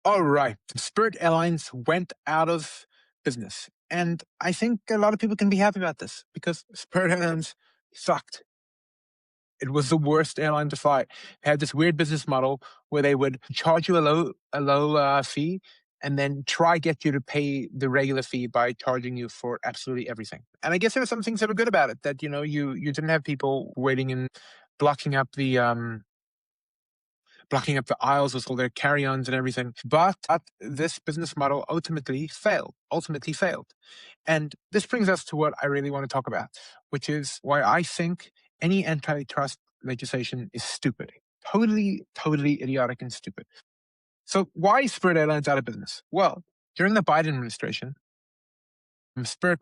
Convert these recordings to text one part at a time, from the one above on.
All right. Spirit Airlines went out of business. And I think a lot of people can be happy about this because Spirit Airlines sucked. It was the worst airline to fly. They had this weird business model where they would charge you a low fee and then try get you to pay the regular fee by charging you for absolutely everything. And I guess there were some things that were good about it, that you didn't have people waiting and blocking up the aisles with all their carry-ons and everything. But this business model ultimately failed. And this brings us to what I really want to talk about, which is why I think any antitrust legislation is stupid. Totally, totally idiotic and stupid. So why is Spirit Airlines out of business? Well, during the Biden administration, Spirit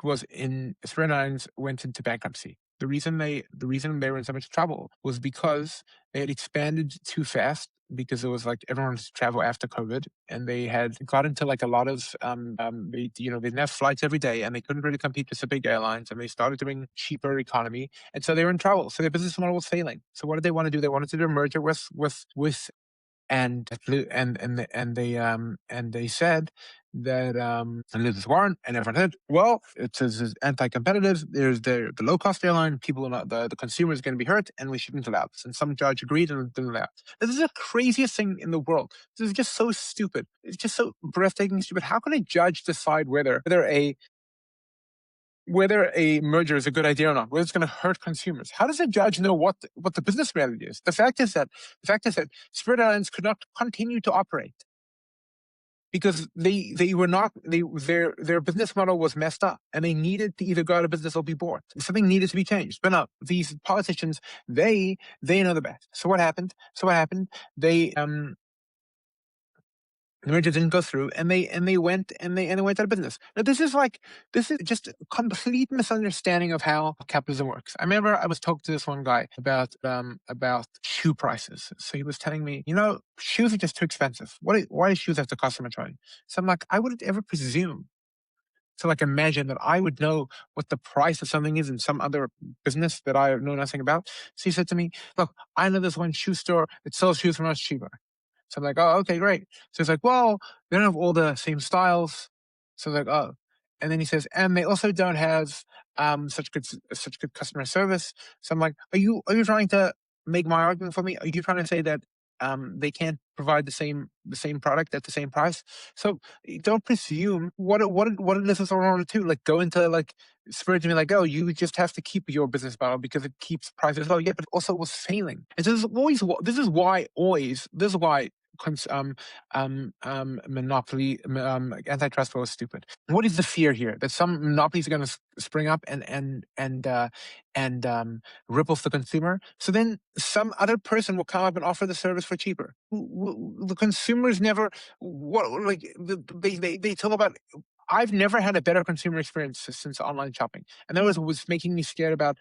Airlines went into bankruptcy. The reason they were in so much trouble was because they had expanded too fast, because it was like everyone wanted to travel after COVID, and they had got into like a lot of they didn't have flights every day, and they couldn't really compete with the big airlines, and they started doing cheaper economy, and so they were in trouble. So their business model was failing. So what did they want to do? They wanted to do a merger with and they said that Elizabeth Warren and everyone said, well, it's anti-competitive. There's the low-cost airline. People are not, the consumer is going to be hurt, and we shouldn't allow this. And some judge agreed and didn't allow it. This is the craziest thing in the world. This is just so stupid. It's just so breathtaking stupid. How can a judge decide whether a merger is a good idea or not, whether it's going to hurt consumers? How does a judge know what the business reality is? The fact is that Spirit Airlines could not continue to operate because their business model was messed up, and they needed to either go out of business or be bought. Something needed to be changed. But no, these politicians, they know the best. So what happened? They the merger didn't go through, and they went out of business. Now this is just a complete misunderstanding of how capitalism works. I remember I was talking to this one guy about shoe prices. So he was telling me, shoes are just too expensive. Why do shoes have to cost so much money? So I'm like, I wouldn't ever presume to imagine that I would know what the price of something is in some other business that I know nothing about. So he said to me, look, I know this one shoe store that sells shoes for much cheaper. So I'm like, oh, okay, great. So he's like, well, they don't have all the same styles. So I'm like, oh. And then he says, and they also don't have such good customer service. So I'm like, are you trying to make my argument for me? Are you trying to say that they can't provide the same product at the same price? So don't presume what it is in order to go into Spirit and be like, oh, you just have to keep your business model because it keeps prices low. Yeah, but also it was failing. And so this is why monopoly antitrust law is stupid. What is the fear here? That some monopolies are going to spring up and rip off the consumer. So then some other person will come up and offer the service for cheaper. The consumers never they talk about. I've never had a better consumer experience since online shopping, and that was making me scared about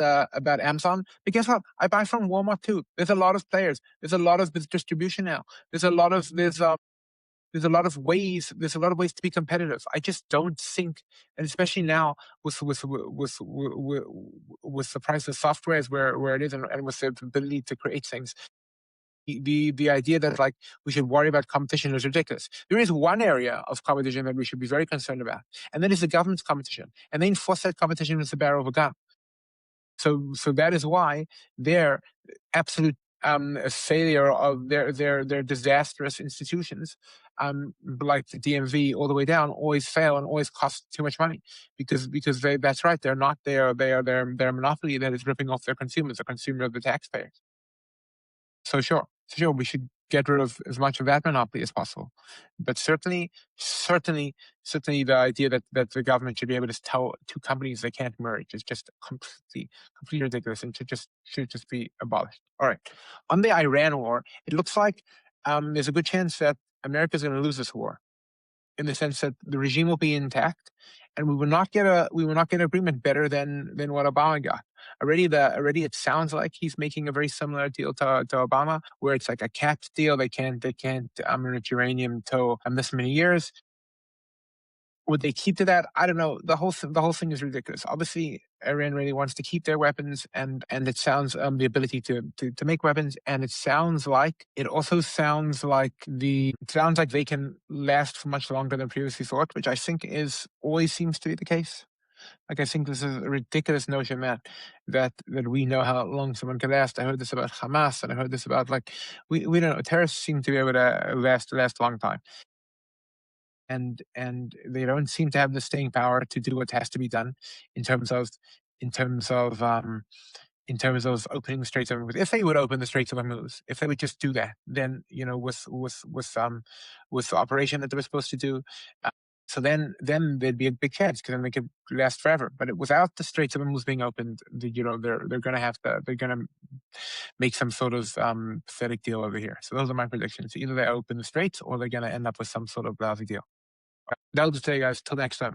Amazon. But guess what? I buy from Walmart too. There's a lot of players. There's a lot of distribution now. There's a lot of ways. There's a lot of ways to be competitive. I just don't think, and especially now with the price of software is where it is, and with the ability to create things. The idea that we should worry about competition is ridiculous. There is one area of competition that we should be very concerned about, and that is the government's competition. And they enforce that competition with the barrel of a gun. So that is why their absolute failure of their disastrous institutions, like the DMV all the way down, always fail and always cost too much money because that's right. They're not there. They're a monopoly that is ripping off their consumers, the consumer of the taxpayers. So sure, we should get rid of as much of that monopoly as possible. But certainly the idea that the government should be able to tell two companies they can't merge is just completely ridiculous and should just be abolished. All right. On the Iran war, it looks like there's a good chance that America is going to lose this war, in the sense that the regime will be intact, and we will not get an agreement better than what Obama got. Already it sounds like he's making a very similar deal to Obama, where it's like a capped deal. They can't enrich uranium till this many years. Would they keep to that? I don't know. The whole thing is ridiculous. Obviously, Iran really wants to keep their weapons, and it sounds the ability to make weapons, and it also sounds like they can last for much longer than previously thought, which I think is always seems to be the case. Like, I think this is a ridiculous notion that we know how long someone can last. I heard this about Hamas, and I heard this about, like, we don't know. Terrorists seem to be able to last a long time, and they don't seem to have the staying power to do what has to be done in terms of in terms of um, in terms of opening the Straits of Hormuz. If they would open the Straits of Hormuz, if they would just do that, then, with the operation that they were supposed to do, uh, so then there'd be a big chance, because then they could last forever. But without the Straits of Hormuz being opened, they're going to make some sort of pathetic deal over here. So those are my predictions. Either they open the Straits, or they're going to end up with some sort of lousy deal. That'll just tell you guys. Till next time.